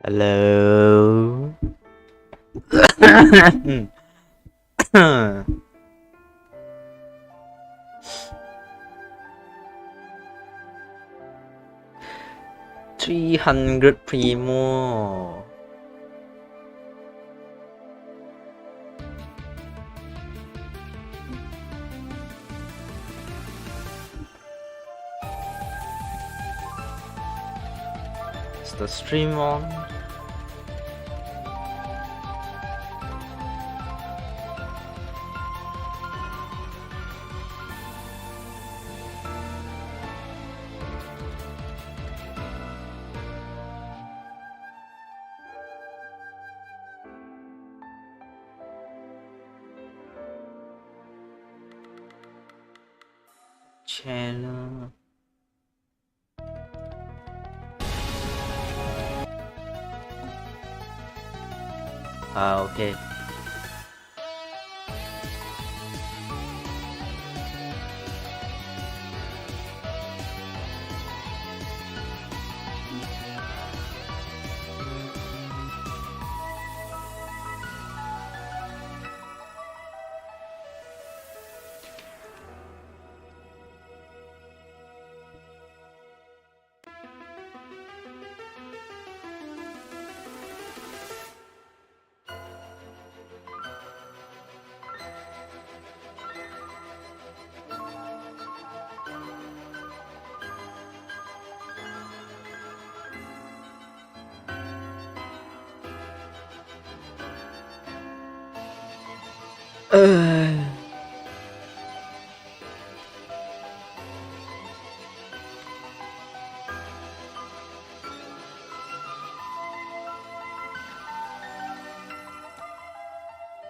Hello. 300 primo. Is the stream on? Channel. Okay.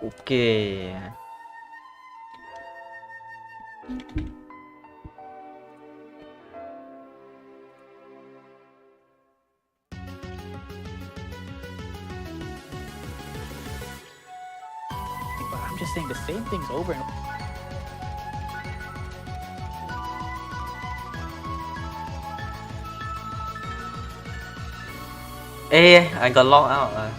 Okay. But I'm just saying the same things over and over. Hey, I got locked out.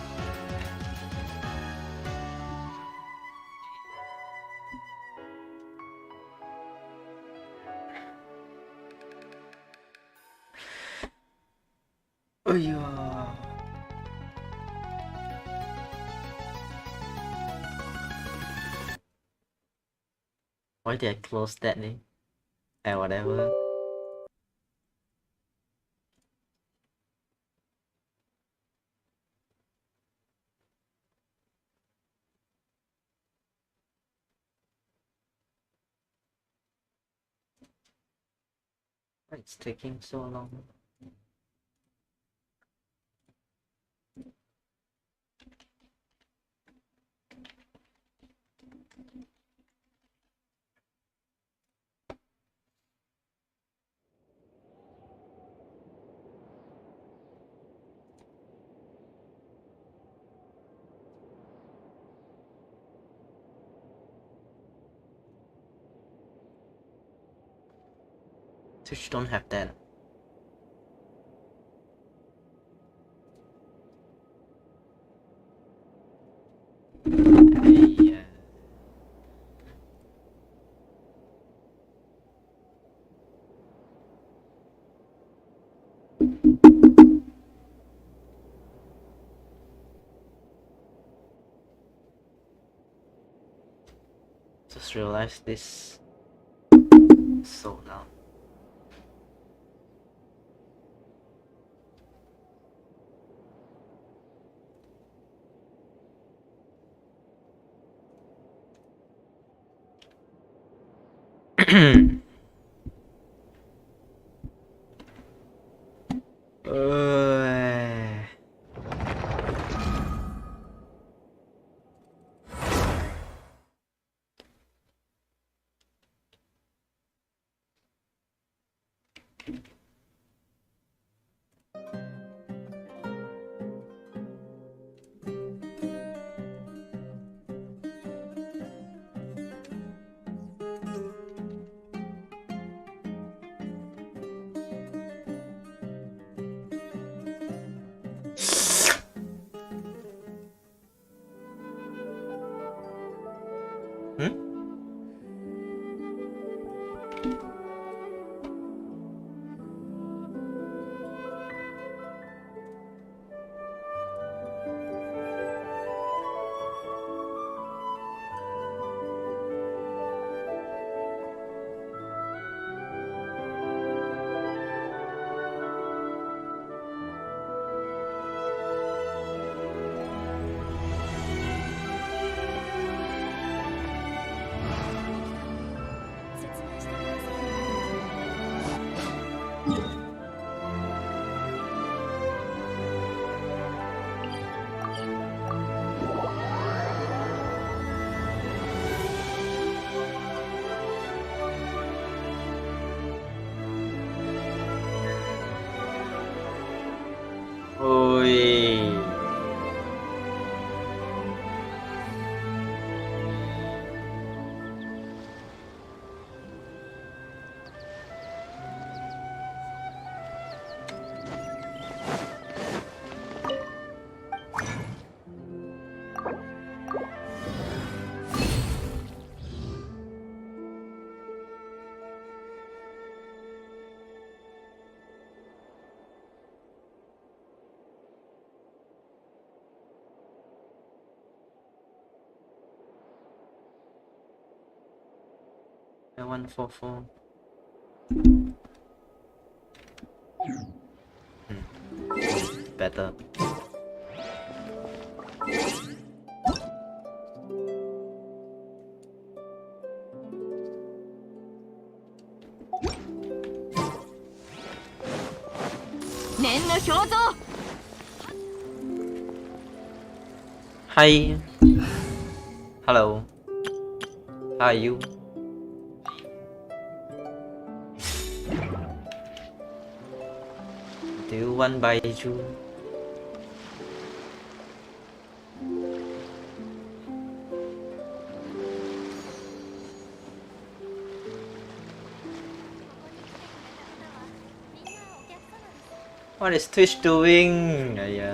Why did I close that name? Whatever. It's taking so long. Twitch don't have that. Yeah. Just realized this so loud. Ôi. I 144. Better. Hi. Hello. How are you? Do you want Baiju? What is Twitch doing? Yeah.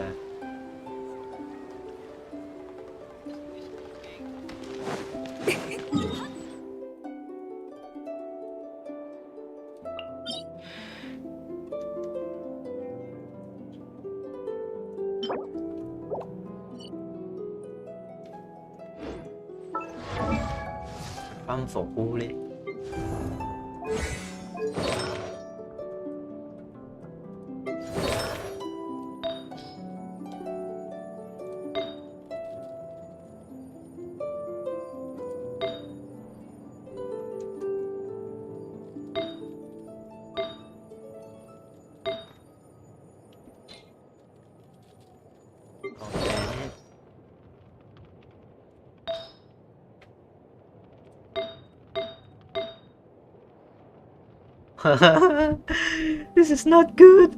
Phong phổ u lên. This is not good.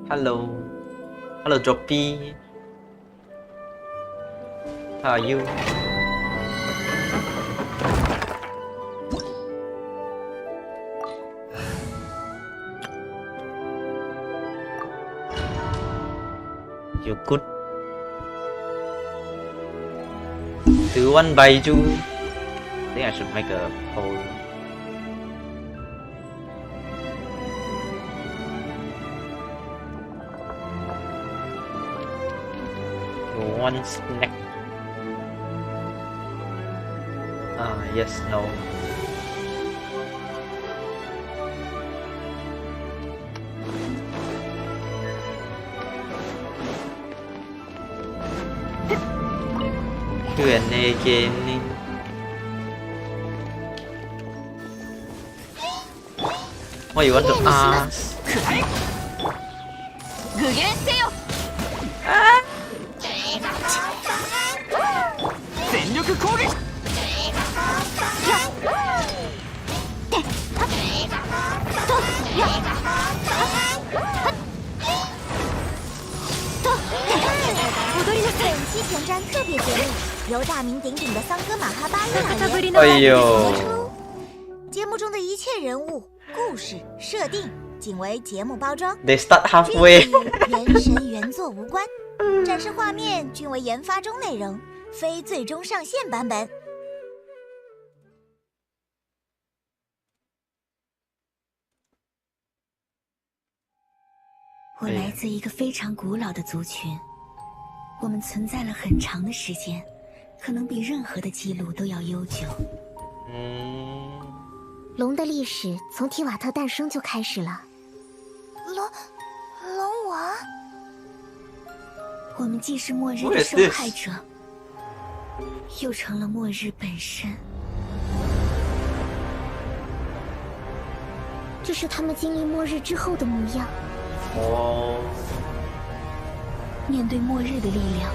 Hello. Hello, Droppy. How are you? You're good. Do you want Baiju? I think I should make a poll. You want snack? Yes, no. Q&A gaming. What you want to ask?哎呦！节目中的一切人物、故事设定仅为节目包装， They start halfway. 原神原作无关，展示画面均为研发中内容，非最终上线版本。我来自一个非常古老的族群，我们存在了很长的时间，可能比任何的记录都要悠久。龙的历史从提瓦特诞生就开始了。龙王，我们既是末日的受害者，又成了末日本身。这是他们经历末日之后的模样。哦，面对末日的力量，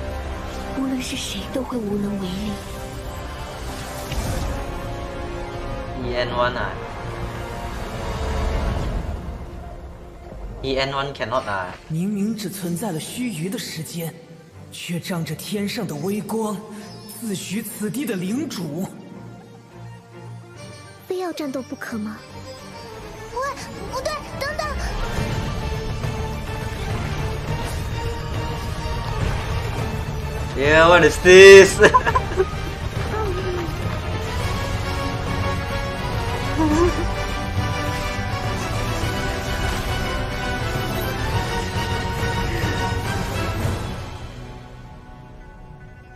无论是谁都会无能为力。EN1 啊，EN1 cannot 啊。明明只存在了须臾的时间，却仗着天上的微光，自诩此地的领主。非要战斗不可吗？喂，不对，等等！ Yeah, what is this?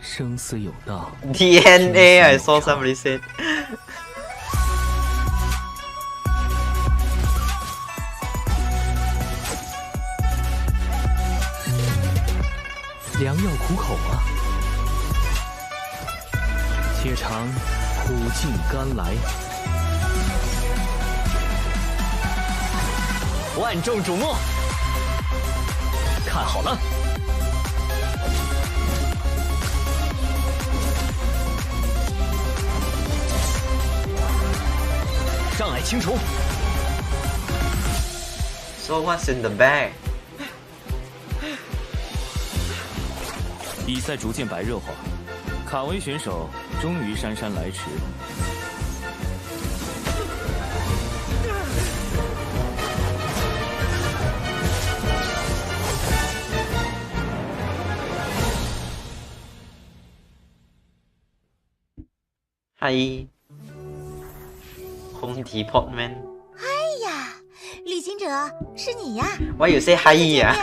生死有道。 DNA, I saw somebody said. 良药苦口啊！且尝苦尽甘来。万众瞩目，看好了！障碍清除。 So what's in the bag? 比赛逐渐白热化，卡维选手终于姗姗来迟。嗨，红提 Potman。哎呀，旅行者，是你呀 Why you say hi 呀？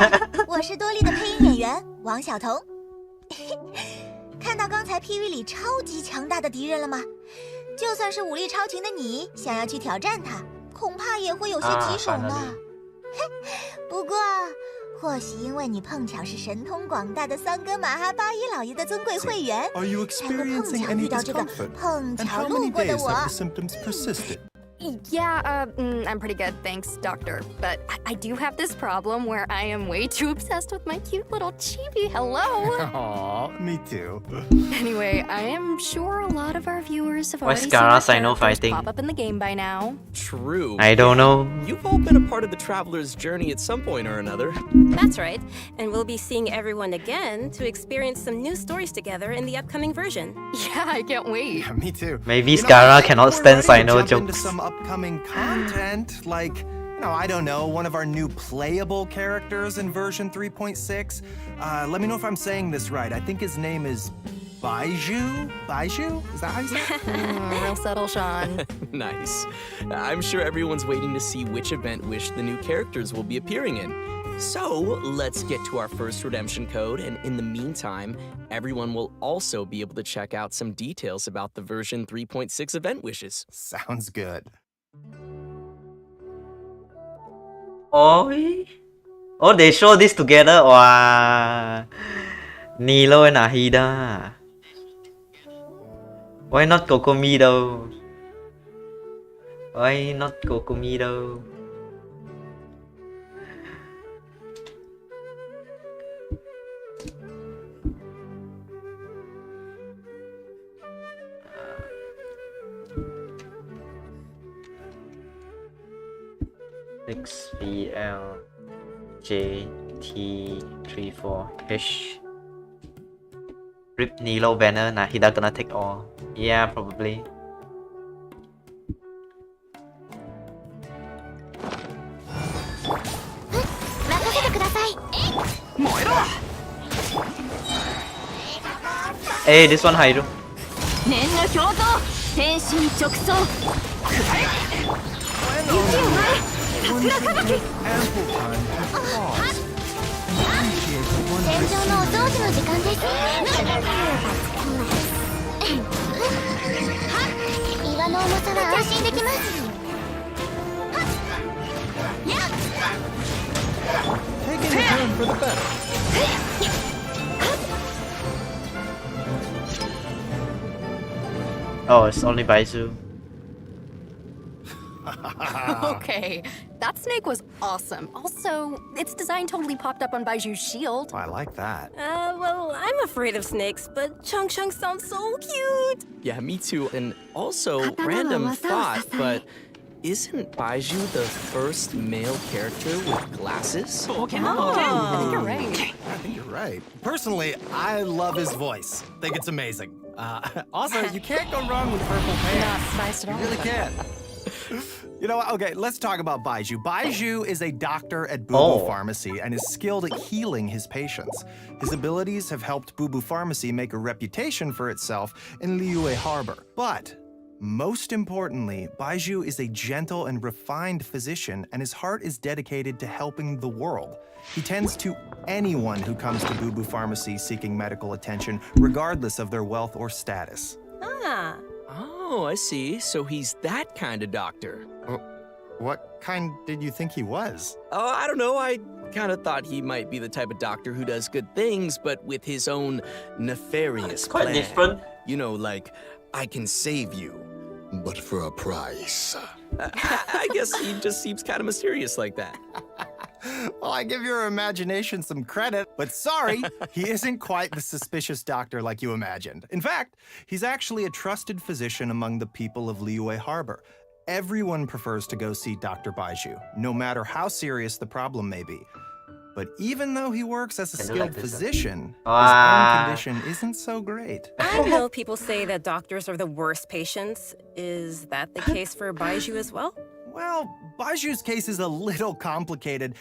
我是多莉的配音演员王晓彤。看到刚才 PV 里超级强大的敌人了吗？就算是武力超群的你，想要去挑战他，恐怕也会有些棘手呢。不过，或许因为你碰巧是神通广大的桑格马哈巴伊老爷的尊贵会员，才会碰巧遇到这个碰巧路过的我。 Yeah, I'm pretty good, thanks, doctor. But I do have this problem where I am way too obsessed with my cute little chibi. Hello. Aw, me too. Anyway, I am sure a lot of our viewers have Why already seen Scarra our Sino characters fighting? pop up in the game by now. True. I don't know. You've all been a part of the traveler's journey at some point or another. That's right, and we'll be seeing everyone again to experience some new stories together in the upcoming version. Yeah, I can't wait. Yeah, me too. Maybe You know, Scarra I cannot think we're stand ready to Sino jump into jokes. some upcoming content, like, I don't know, one of our new playable characters in version 3.6. Let me know if I'm saying this right. I think his name is Baiju? Baiju? Is that how you say it? Real subtle, Sean. Nice. I'm sure everyone's waiting to see which event wish the new characters will be appearing in. So, let's get to our first redemption code, and in the meantime, everyone will also be able to check out some details about the version 3.6 event wishes. Sounds good. Oh, they show this together. Wow. Nilo and Ahida. Why not Kokomi though? Why not Kokomi though? XBLJT34H. Rip Nilo banner. Nahida gonna take all. Yeah, probably. Hey, this one Hairu. 念の表像天心直送雪を前桜吹雪 Ample time to pause. Appreciate the 戦場のお掃除の時間です岩の重さは安心できます taking a turn for the better. Oh, it's only Baizu. Okay, that snake was awesome. Also, its design totally popped up on Baiju's shield. I like that. Well, I'm afraid of snakes, but Chung Chung sounds so cute. Yeah, me too. And also, random thought, but isn't Baiju the first male character with glasses? I think you're right. I think you're right. Personally, I love his voice. Think it's amazing. Also, you can't go wrong with purple pants. Not spiced at all. You really can't. You know what? Okay, let's talk about Baiju. Baiju is a doctor at Boo Boo Pharmacy and is skilled at healing his patients. His abilities have helped Boo Boo Pharmacy make a reputation for itself in Liyue Harbor. But most importantly, Baiju is a gentle and refined physician, and his heart is dedicated to helping the world. He tends to anyone who comes to Boo Boo Pharmacy seeking medical attention, regardless of their wealth or status. Ah. Oh, I see. So he's that kind of doctor. What kind did you think he was? Oh, I don't know. I kind of thought he might be the type of doctor who does good things, but with his own nefarious Quite plan. different. You know, like, I can save you. But for a price. I guess he just seems kind of mysterious like that. Well, I give your imagination some credit, but sorry, he isn't quite the suspicious doctor like you imagined. In fact, he's actually a trusted physician among the people of Liyue Harbor. Everyone prefers to go see Dr. Baiju, no matter how serious the problem may be. But even though he works as a skilled physician, his own condition isn't so great. I know people say that doctors are the worst patients. Is that the case for Baiju as well? Well, Baiju's case is a little complicated,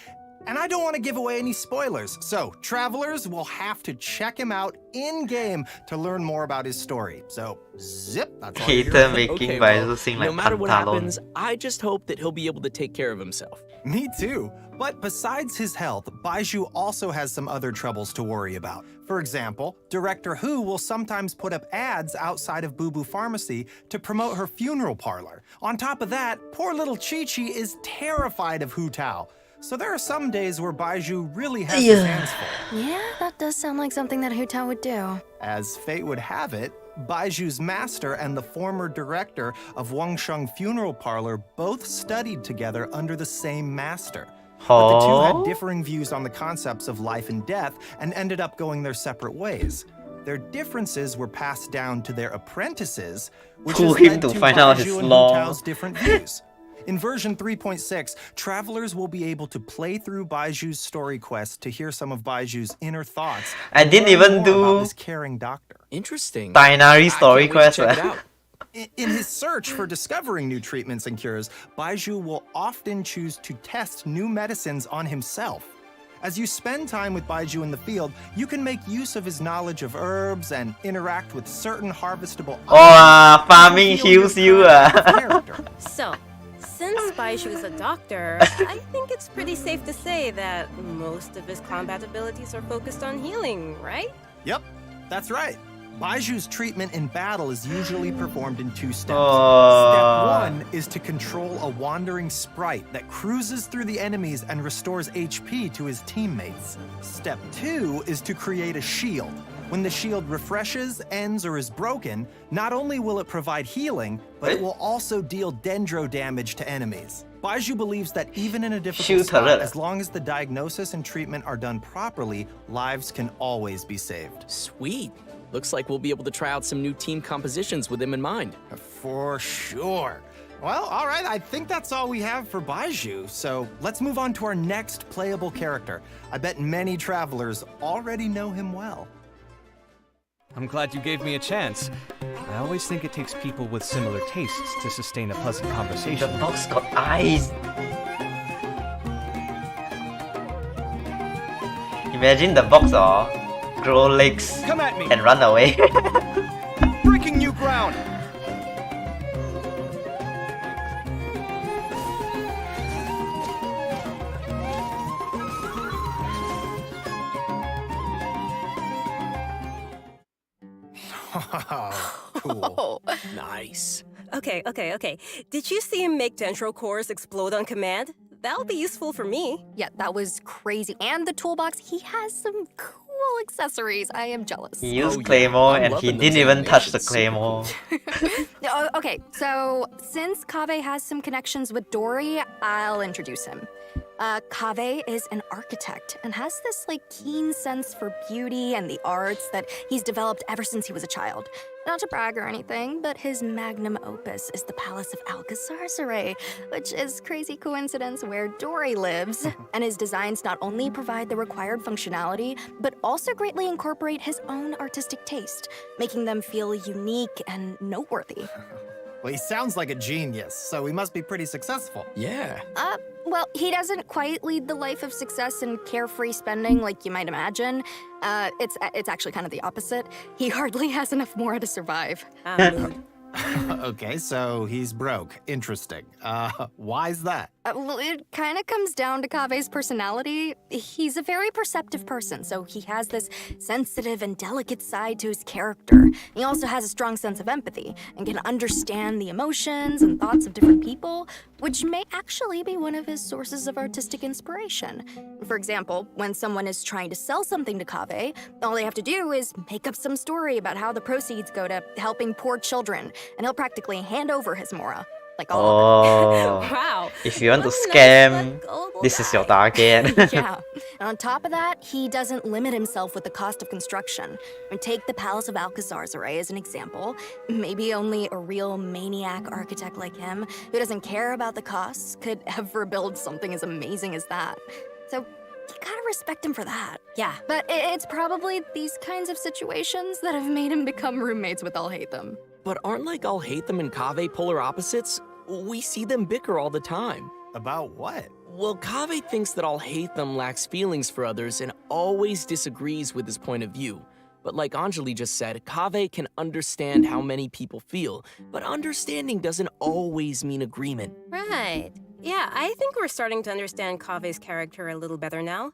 and I don't want to give away any spoilers. So, travelers will have to check him out in-game to learn more about his story. So, zip, that's all Hater making Okay, Baizu well, sing like no matter what Pantalon. happens, I just hope that he'll be able to take care of himself. Me too. But besides his health, Baiju also has some other troubles to worry about. For example, Director Hu will sometimes put up ads outside of Boo Boo Pharmacy to promote her funeral parlor. On top of that, poor little Chi-Chi is terrified of Hu Tao. So there are some days where Baiju really has his hands full. Yeah, that does sound like something that Hu Tao would do. As fate would have it, Baiju's master and the former director of Wangsheng Funeral Parlor both studied together under the same master. But the two had differing views on the concepts of life and death and ended up going their separate ways. Their differences were passed down to their apprentices, which has led to Baiju and Hu Tao's different views. In version 3.6, travelers will be able to play through Baiju's story quest to hear some of Baiju's inner thoughts. I didn't even do this caring doctor. Interesting. binary story I can't wait to quest. check it out. In his search for discovering new treatments and cures, Baiju will often choose to test new medicines on himself. As you spend time with Baiju in the field, you can make use of his knowledge of herbs and interact with certain harvestable Farming heals you. So, since Baiju is a doctor, I think it's pretty safe to say that most of his combat abilities are focused on healing, right? Yep, that's right. Baiju's treatment in battle is usually performed in 2 steps. Step 1 is to control a wandering sprite that cruises through the enemies and restores HP to his teammates. Step 2 is to create a shield. When the shield refreshes, ends, or is broken, not only will it provide healing, but it will also deal dendro damage to enemies. Baiju believes that even in a difficult spot, as long as the diagnosis and treatment are done properly, lives can always be saved. Sweet. Looks like we'll be able to try out some new team compositions with him in mind. For sure. Well, all right, I think that's all we have for Baiju, so let's move on to our next playable character. I bet many travelers already know him well. I'm glad you gave me a chance. I always think it takes people with similar tastes to sustain a pleasant conversation. The box got eyes. Imagine the box grow legs Come at me. and run away. Breaking new ground. Cool. Nice. Okay. Did you see him make dendro cores explode on command? That'll be useful for me. Yeah, that was crazy. And the toolbox, he has some cool accessories. I am jealous. He used Oh, yeah. Claymore I'm and he loving didn't those even touch the animations. Claymore. Okay, so since Kaveh has some connections with Dory, I'll introduce him. Kaveh is an architect and has this keen sense for beauty and the arts that he's developed ever since he was a child. Not to brag or anything, but his magnum opus is the Palace of Alcazarzaray, which is crazy coincidence where Dory lives. And his designs not only provide the required functionality, but also greatly incorporate his own artistic taste, making them feel unique and noteworthy. Well, he sounds like a genius, so he must be pretty successful. Yeah. Well, he doesn't quite lead the life of success and carefree spending like you might imagine. It's actually kind of the opposite. He hardly has enough more to survive. Okay, so he's broke. Interesting. Why's that? Well, it kind of comes down to Kaveh's personality. He's a very perceptive person, so he has this sensitive and delicate side to his character. He also has a strong sense of empathy and can understand the emotions and thoughts of different people, which may actually be one of his sources of artistic inspiration. For example, when someone is trying to sell something to Kaveh, all they have to do is make up some story about how the proceeds go to helping poor children, and he'll practically hand over his Mora. Oh. Wow. If you want to What a nice, scam, gullible this is your guy. target. Yeah. And on top of that, he doesn't limit himself with the cost of construction. And take the Palace of Alcazarzaray as an example. Maybe only a real maniac architect like him, who doesn't care about the costs, could ever build something as amazing as that. So you gotta respect him for that. Yeah. But it's probably these kinds of situations that have made him become roommates with Alhaitham. But aren't Alhaitham and Kaveh polar opposites? We see them bicker all the time. About what? Well, Kaveh thinks that Alhaitham lacks feelings for others and always disagrees with his point of view. But like Anjali just said, Kaveh can understand how many people feel, but understanding doesn't always mean agreement. Right. Yeah, I think we're starting to understand Kaveh's character a little better now.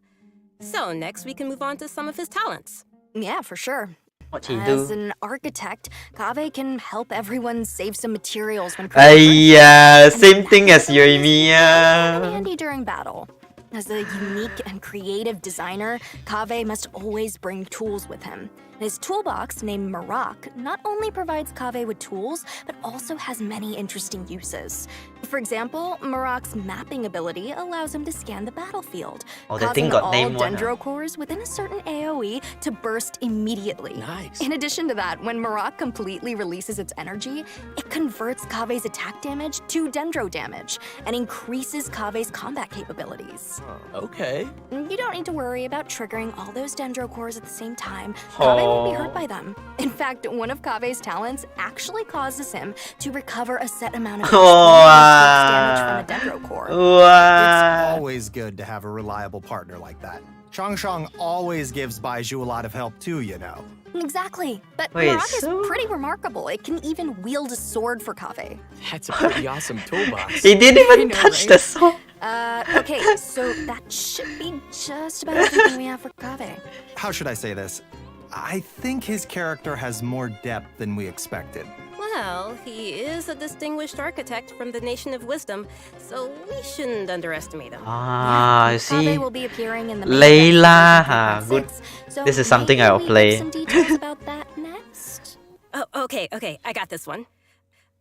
So next we can move on to some of his talents. Yeah, for sure. What he As do? an architect, Kaveh can help everyone save some materials when creating Yeah, furniture, same and thing that as you and me. come in Yeah. handy during battle. As a unique and creative designer, Kaveh must always bring tools with him. His toolbox, named Marak, not only provides Kaveh with tools, but also has many interesting uses. For example, Marak's mapping ability allows him to scan the battlefield, Oh, that thing causing got all name one. dendro cores within a certain AoE to burst immediately. Nice. In addition to that, when Marak completely releases its energy, it converts Kaveh's attack damage to dendro damage and increases Kaveh's combat capabilities. Okay. You don't need to worry about triggering all those dendro cores at the same time. Kaveh won't be hurt by them. In fact, one of Kaveh's talents actually causes him to recover a set amount of damage from a dendro core. It's always good to have a reliable partner like that. Changshang always gives Baizhu a lot of help too, you know. Exactly. But Wait, Marak so- is pretty remarkable. It can even wield a sword for Kaveh. That's a pretty awesome toolbox. He didn't I even know, touch right? the song. Okay, so that should be just about everything we have for Kaveh. How should I say this? I think his character has more depth than we expected. Well, he is a distinguished architect from the Nation of Wisdom, so we shouldn't underestimate him. Ah, you Kaveh see. will be appearing in the Layla, huh? Good. So This is something maybe I'll we play. get some details about that next. Oh, okay, I got this one.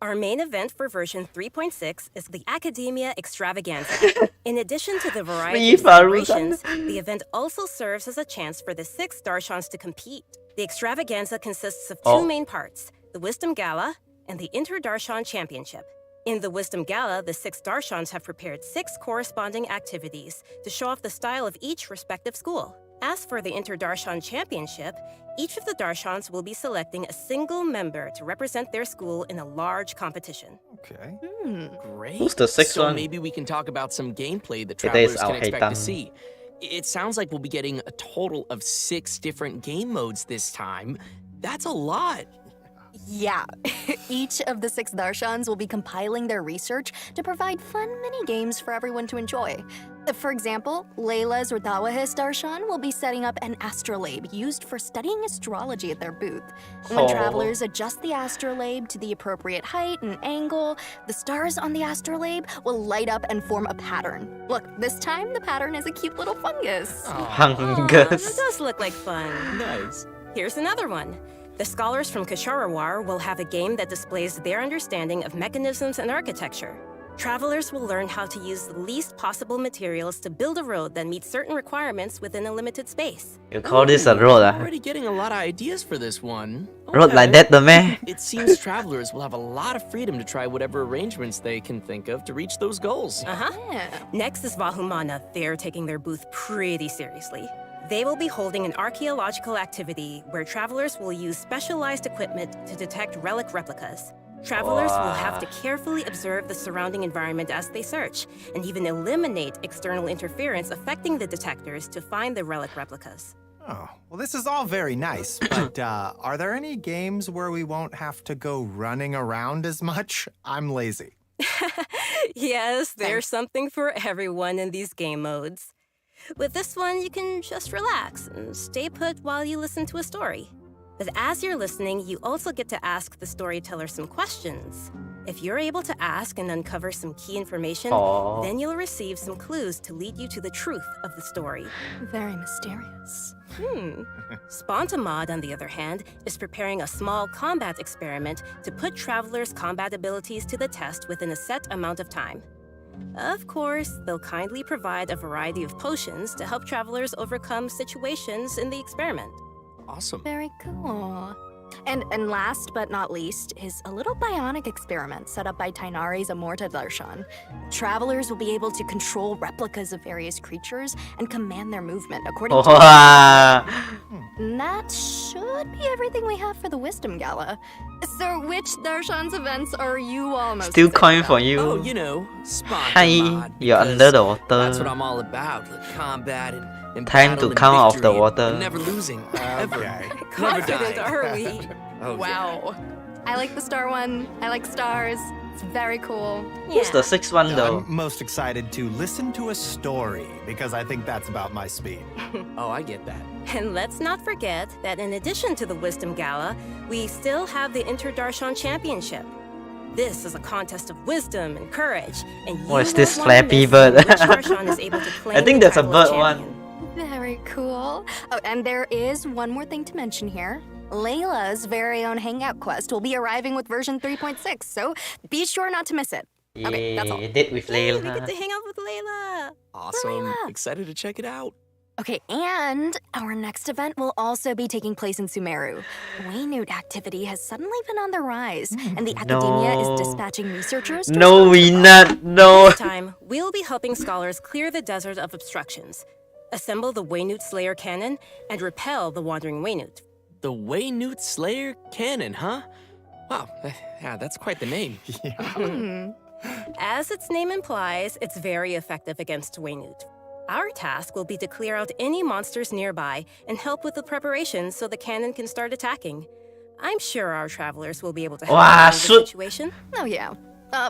Our main event for version 3.6 is the Academia Extravaganza. In addition to the variety of celebrations, the event also serves as a chance for the 6 Darshans to compete. The extravaganza consists of 2 main parts, the Wisdom Gala and the Inter-Darshan Championship. In the Wisdom Gala, the 6 Darshans have prepared 6 corresponding activities to show off the style of each respective school. As for the Inter-Darshan Championship, each of the Darshans will be selecting a single member to represent their school in a large competition. Okay. Great. Who's the 6th so one? maybe we can talk about some gameplay that Today is travelers can expect Alhaitham. to see. It sounds like we'll be getting a total of 6 different game modes this time. That's a lot. Yeah. Each of the 6 Darshans will be compiling their research to provide fun mini-games for everyone to enjoy. For example, Layla's Rudawahis Darshan will be setting up an astrolabe used for studying astrology at their booth. When travelers adjust the astrolabe to the appropriate height and angle, the stars on the astrolabe will light up and form a pattern. Look, this time the pattern is a cute little fungus. That does look like fun. Nice. Here's another one. The scholars from Kasharawar will have a game that displays their understanding of mechanisms and architecture. Travelers will learn how to use the least possible materials to build a road that meets certain requirements within a limited space. You call this a road, Already getting a lot of ideas for this one. Road like that, the man. It seems travelers will have a lot of freedom to try whatever arrangements they can think of to reach those goals. Next is Vahumana. They're taking their booth pretty seriously. They will be holding an archaeological activity where travelers will use specialized equipment to detect relic replicas. Travelers will have to carefully observe the surrounding environment as they search, and even eliminate external interference affecting the detectors to find the relic replicas. Oh, well, this is all very nice, but are there any games where we won't have to go running around as much? I'm lazy. Yes, there's something for everyone in these game modes. With this one, you can just relax and stay put while you listen to a story. But as you're listening, you also get to ask the storyteller some questions. If you're able to ask and uncover some key information, then you'll receive some clues to lead you to the truth of the story. Very mysterious. Spontamod, on the other hand, is preparing a small combat experiment to put travelers' combat abilities to the test within a set amount of time. Of course, they'll kindly provide a variety of potions to help travelers overcome situations in the experiment. Awesome. Very cool. And last but not least is a little bionic experiment set up by Tainari's Amorta Darshan. Travelers will be able to control replicas of various creatures and command their movement according to... And that should be everything we have for the Wisdom Gala. So which Darshan's events are you all most Still excited coin about? for you. Oh, you know, Hi, Spontamod. you're because under the water. That's what I'm all about. The combat and Time battle to and come out of the victory water. and never losing. Ever. Never Confident, dying. are we? Oh, Wow. I like the star one. I like stars. It's very cool. Who's the 6th one though? I'm most excited to listen to a story, because I think that's about my speed. Oh, I get that. And let's not forget that in addition to the Wisdom Gala, we still have the Inter-Darshan Championship. This is a contest of wisdom and courage, and you What is won't this want to Flappy miss bird? which Darshan is able to claim I think the that's a title of bird one. champion. Very cool. Oh, and there is one more thing to mention here. Layla's very own hangout quest will be arriving with version 3.6, so be sure not to miss it. Okay, that's all. Date with Hey, we get Layla. to hang out with Layla. Awesome. Layla. Excited to check it out. Okay, and our next event will also be taking place in Sumeru. Waynute activity has suddenly been on the rise, and the academia No. is dispatching researchers to No, we not. No. This time, we'll be helping scholars clear the desert of obstructions, assemble the Waynute Slayer cannon, and repel the wandering Waynute. The Waynute Slayer Cannon, huh? Wow, yeah, that's quite the name. As its name implies, it's very effective against Waynute. Our task will be to clear out any monsters nearby and help with the preparations so the cannon can start attacking. I'm sure our travelers will be able to help Wow, in the situation. Oh yeah.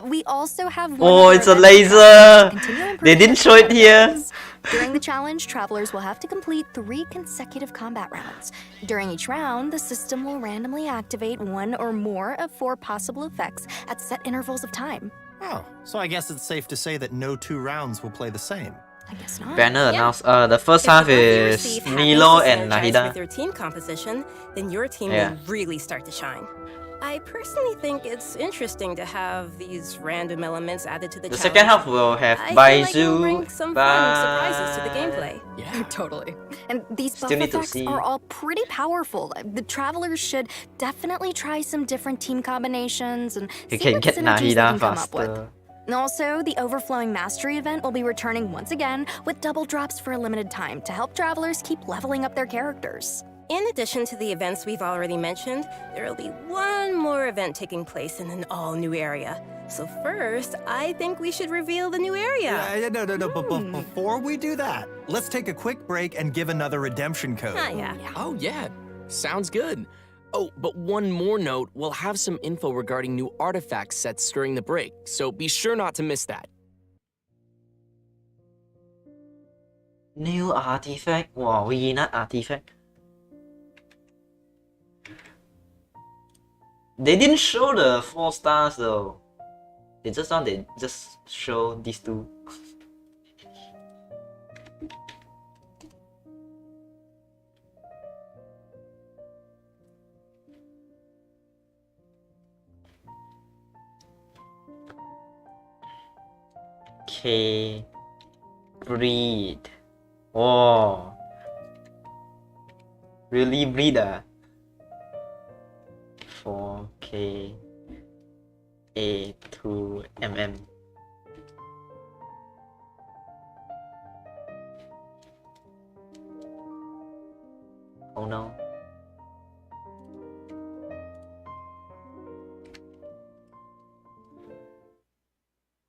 We also have one Oh, other it's a event laser. to continue improving They didn't our show it here. weapons. During the challenge, travelers will have to complete 3 consecutive combat rounds. During each round, the system will randomly activate 1 or more of 4 possible effects at set intervals of time. Oh, so I guess it's safe to say that no 2 rounds will play the same. I guess not. Banner announced. The first If half both of you is receive Nilo happiness and synergized Nahida. with your team composition, then your team Yeah. will really start to shine. I personally think it's interesting to have these random elements added to the The challenge. second half will have I feel like it'll Baizu, bring some fun surprises to the gameplay. Yeah. Totally. And these buff Still need to effects see. are all pretty powerful. The travelers should definitely try some different team combinations and You see can what get synergies they Nahida can come up with. faster. And also, the Overflowing Mastery event will be returning once again with double drops for a limited time to help travelers keep leveling up their characters. In addition to the events we've already mentioned, there will be one more event taking place in an all-new area. So first, I think we should reveal the new area. No. But before we do that, let's take a quick break and give another redemption code. Yeah. Oh, yeah. Sounds good. Oh, but one more note, we'll have some info regarding new artifact sets during the break, so be sure not to miss that. New artifact? Wow, we not artifact. They didn't show the 4 stars though. They just show these 2. Okay. Breed. Oh. Really breed 4K A2mm. Oh no.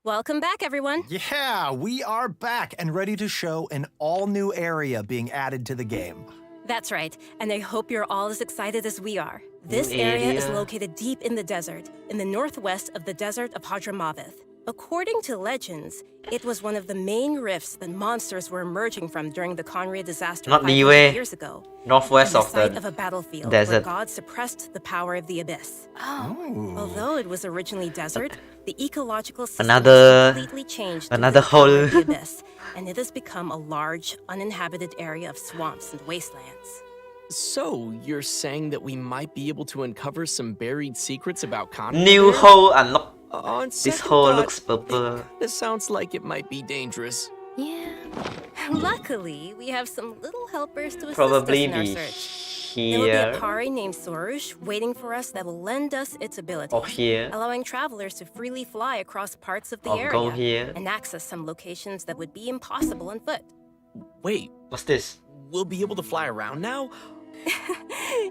Welcome back, everyone. Yeah, we are back and ready to show an all-new area being added to the game. That's right, and I hope you're all as excited as we are. This area is located deep in the desert, in the northwest of the desert of Hadramaveth. According to legends, it was one of the main rifts that monsters were emerging from during the Conria disaster Not 500 years ago. Northwest and of the site the of a battlefield desert. where God suppressed the power of the abyss. Ooh. Although it was originally desert, the ecological system Another- has completely changed another due to the power whole- of the abyss, and it has become a large, uninhabited area of swamps and wastelands. So, you're saying that we might be able to uncover some buried secrets about Conria? New hole unlocked. On This second hole thought, looks purple. It sounds like it might be dangerous. Yeah. Luckily, we have some little helpers to assist Probably us in our be search. There will be here a Pari named Sorush waiting for us that will lend us its abilities, or here. allowing travelers to freely fly across parts of the Or area go here. and access some locations that would be impossible on foot. Wait, What's this? we'll be able to fly around now?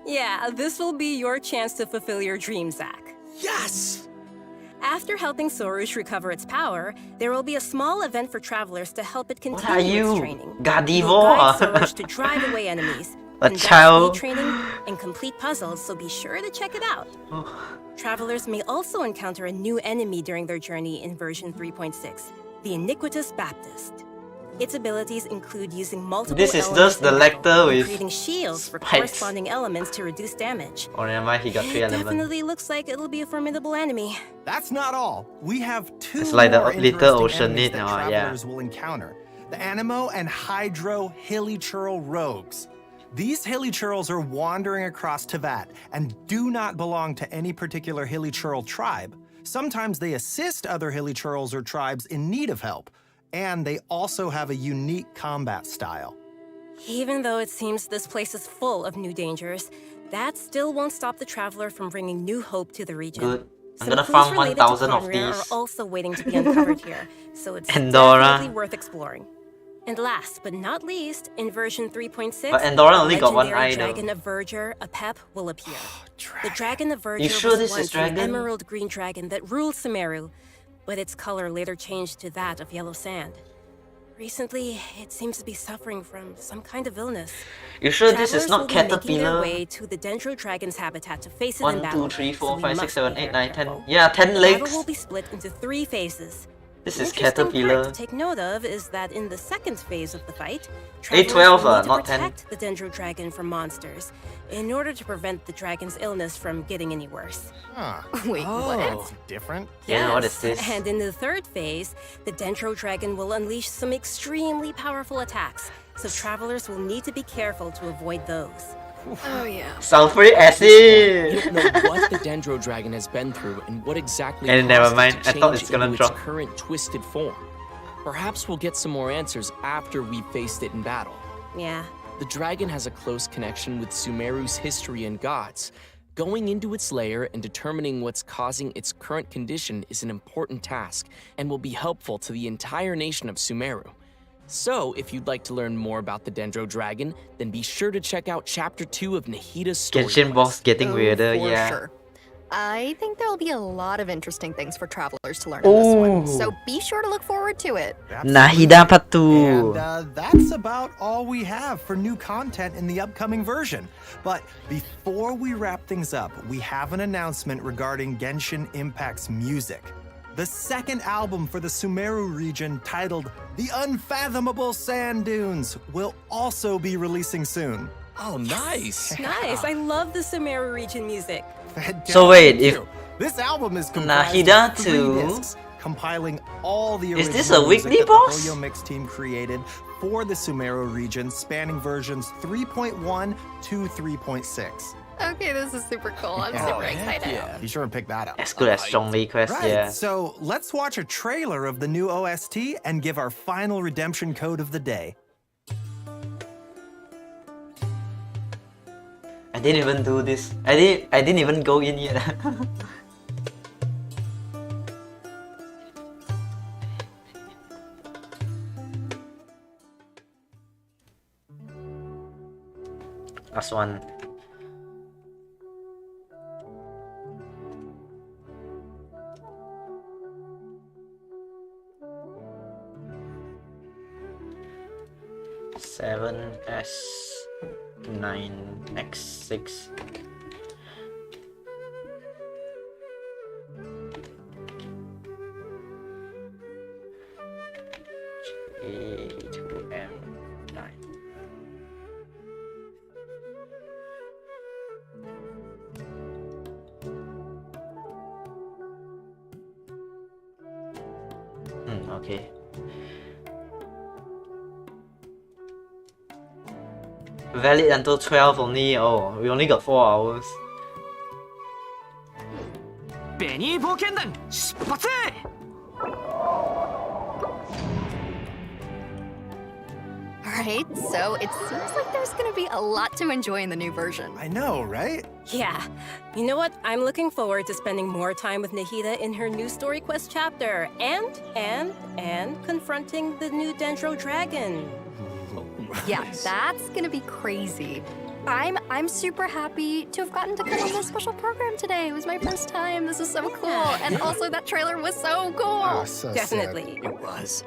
Yeah, this will be your chance to fulfill your dream, Zach. Yes! After helping Sorush recover its power, there will be a small event for travelers to help it What continue are its you? training. It will Gardevoir? guide Sorush to drive away enemies, A conduct child? speed training, and complete puzzles, so be sure to check it out. Travelers may also encounter a new enemy during their journey in version 3.6, the Iniquitous Baptist. Its abilities include using multiple This is elements just the in battle lector and with creating shields for spikes. corresponding elements to reduce damage. Oh, never mind, he got 3 It elements. definitely looks like it'll be a formidable enemy. That's not all. We have 2 It's like the more Little interesting Ocean enemies Need that now, yeah. travelers will encounter. The Animo and Hydro Hilichurl rogues. These Hilichurls are wandering across Tevat and do not belong to any particular Hilichurl tribe. Sometimes they assist other Hilichurls or tribes in need of help, and they also have a unique combat style. Even though it seems this place is full of new dangers, that still won't stop the traveler from bringing new hope to the region. Good. I'm Some gonna clues farm related 1,000 to of Conria these. are also waiting to be uncovered here, so it's Andorra. definitely worth exploring. And last but not least, in version 3.6, But Andorra the only got one legendary eye, though. dragon of Verdure, Apep, will appear. The dragon of Verdure You sure was this is once dragon? an emerald green dragon that ruled Sumeru, but its color later changed to that of yellow sand. Recently, it seems to be suffering from some kind of illness. You sure this is Travelers not will be making their caterpillar? way to the Dendro Dragon's habitat to face it 1, in battle. 2, 3, 4, so we 5, 6, must 7, be 8, very 9, 10. careful. Yeah, 10 The legs. battle will be split into 3 phases. This An is interesting caterpillar. part to take note of is that in the second phase of the fight, A12, travelers will need to not 10. protect the Dendro Dragon from monsters in order to prevent the dragon's illness from getting any worse. Huh. Wait, what? That's different. Yeah, what is this? And in the third phase, the Dendro Dragon will unleash some extremely powerful attacks, so travelers will need to be careful to avoid those. Oh, yeah. Sulfuric We acid! don't know what the Dendro Dragon has been through and what exactly And caused never it mind, to I thought change it's gonna into drop. its current twisted form. Perhaps we'll get some more answers after we've faced it in battle. Yeah. The dragon has a close connection with Sumeru's history and gods. Going into its lair and determining what's causing its current condition is an important task and will be helpful to the entire nation of Sumeru. So, if you'd like to learn more about the Dendro Dragon, then be sure to check out Chapter 2 of Nahida's story. Genshin boss getting Oh, weirder, for yeah. sure. I think there'll be a lot of interesting things for travelers to learn in this one, so be sure to look forward to it. Nahida Part 2. And that's about all we have for new content in the upcoming version. But before we wrap things up, we have an announcement regarding Genshin Impact's music. The second album for the Sumeru region, titled The Unfathomable Sand Dunes, will also be releasing soon. Oh, nice. Nice. I love the Sumeru region music. So wait, if this album is comprised Nahida of 3 2 discs, compiling all the is this original a music weekly that boss? the Hoyo Mix team created for the Sumeru region, spanning versions 3.1 to 3.6. Okay, this is super cool. I'm super excited. Yeah, be sure and pick that up. as good as Zhongli Quest, Right, yeah. so let's watch a trailer of the new OST and give our final redemption code of the day. I didn't even do this. I didn't even go in yet. Last one. Seven S 9X6. A2M9. Okay. Valid until 12 only. Oh, we only got 4 hours. Alright, so it seems like there's gonna be a lot to enjoy in the new version. I know, right? Yeah. You know what? I'm looking forward to spending more time with Nahida in her new story quest chapter and confronting the new Dendro dragon. Yeah, that's gonna be crazy. I'm super happy to have gotten to come on this special program today. It was my first time. This is so cool. And also that trailer was so cool. Oh, so Definitely. sick. It was.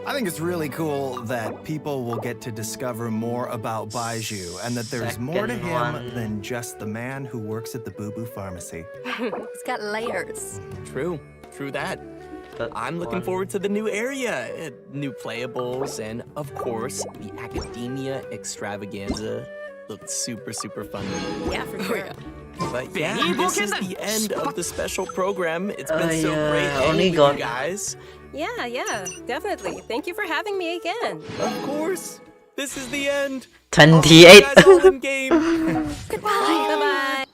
I think it's really cool that people will get to discover more about Baiju and that there's more to Second him one. than just the man who works at the Boo Boo Pharmacy. It's got layers. True that. I'm looking forward to the new area, new playables, and of course, the Academia Extravaganza looked super fun. Yeah, for sure. But yeah, this is the end of the special program. It's been so yeah, great only hanging with got- you guys. Yeah, definitely. Thank you for having me again. Of course, this is the end. 28. Guys all in game. Goodbye. Bye-bye.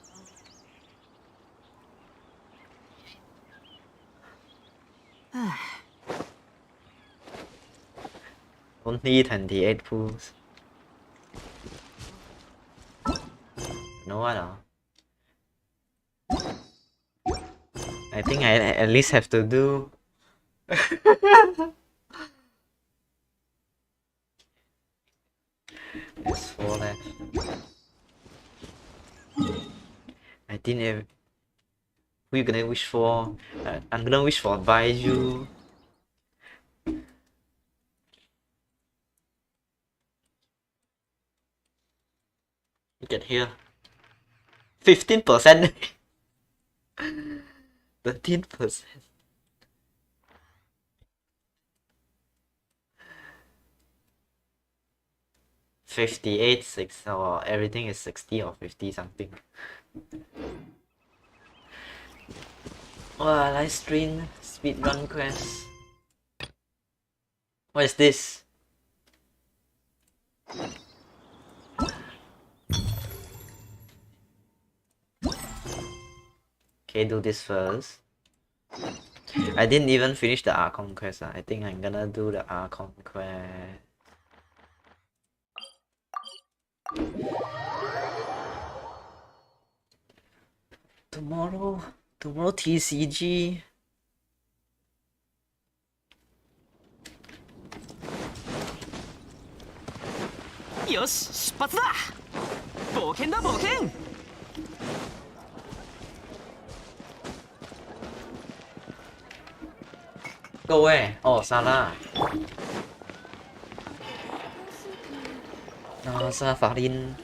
Only 28 pools. No what? I think I at least have to do. There's 4 left. I think if who you gonna wish for? I'm gonna wish for Baiju. Look at here. 15%. 13%. $58, 6, or everything is 60 or 50 something. Wow, live stream speedrun quest. What is this? Okay, do this first. I didn't even finish the Archon quest. I think I'm gonna do the Archon quest. Tomorrow TCG. Go where? Oh, Sarah. No, Safarin.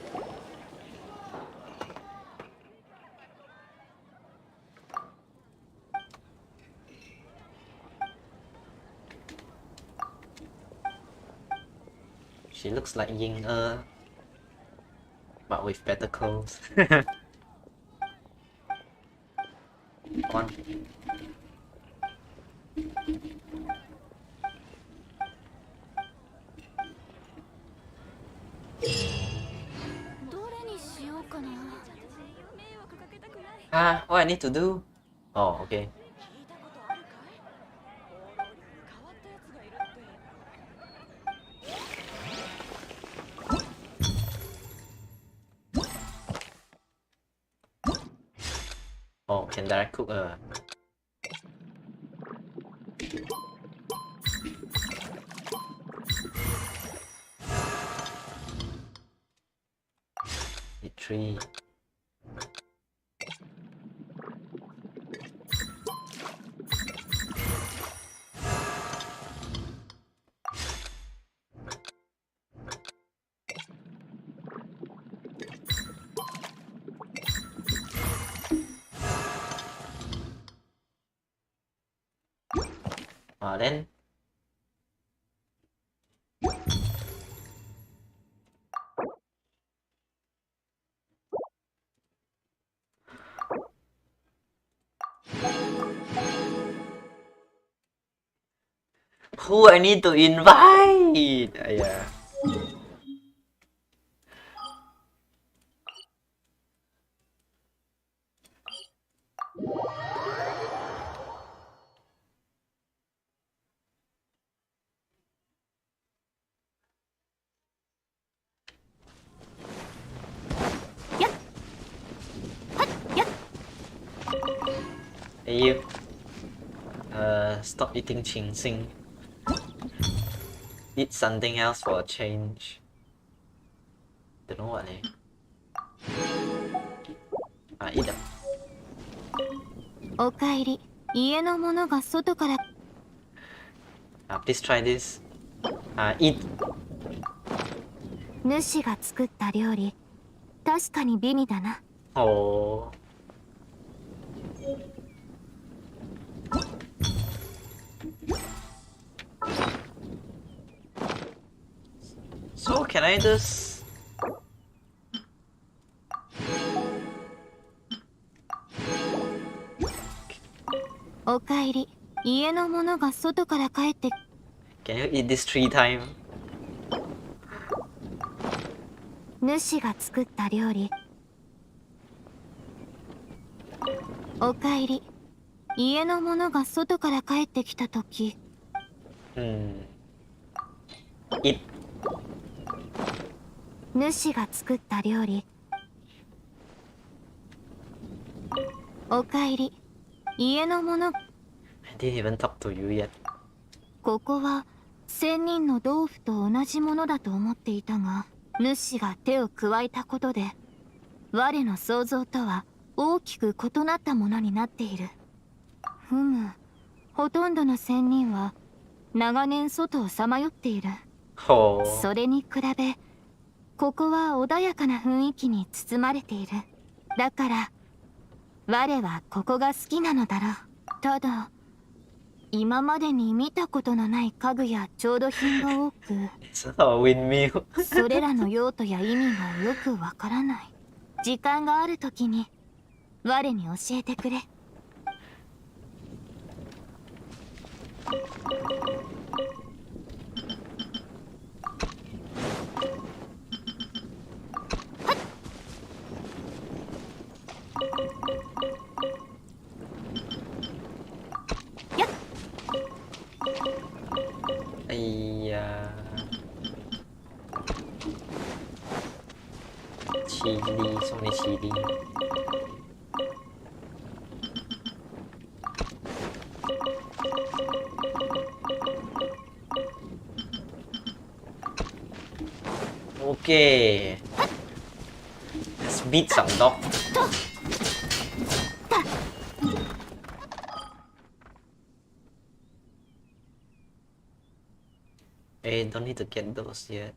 She looks like Ying but with better clothes. One. What I need to do? Oh, okay. Oh, can direct cook E3. Then who I need to invite? Yeah. Hey you. Stop eating chingsing. Eat something else for a change. Don't know what eh. Eat them. おかえり。家のものが外から。Please try this. Eat. 主が作った料理。確かに美味だな。Oh. So can I just? おかえり。家のものが外から帰って。Can you eat this 3 times? 主が作った料理。おかえり。家のものが外から帰ってきたとき。Eat. 主が作った料理。おかえり。家のもの。I didn't even talk to you yet. ここは仙人の豆腐と同じものだと思っていたが、主が手を加えたことで、我の想像とは大きく異なったものになっている。ふむ、ほとんどの仙人は長年外をさまよっている。それに比べ、ここは穏やかな雰囲気に包まれている。だから、我はここが好きなのだろう。ただ、今までに見たことのない家具や調度品が多く、それらの用途や意味がよくわからない。時間があるときに、我に教えてくれ。Chili, so many chili. Okay. Let's beat some dog. I don't need to get those yet.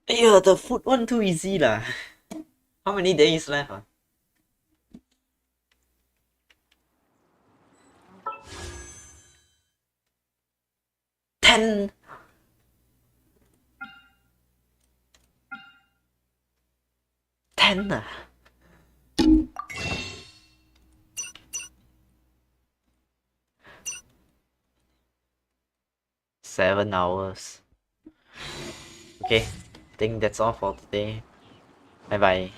Yeah, the food one too easy lah. How many days left? 10. 10 ah. 7 hours. Okay, I think that's all for today. Bye bye.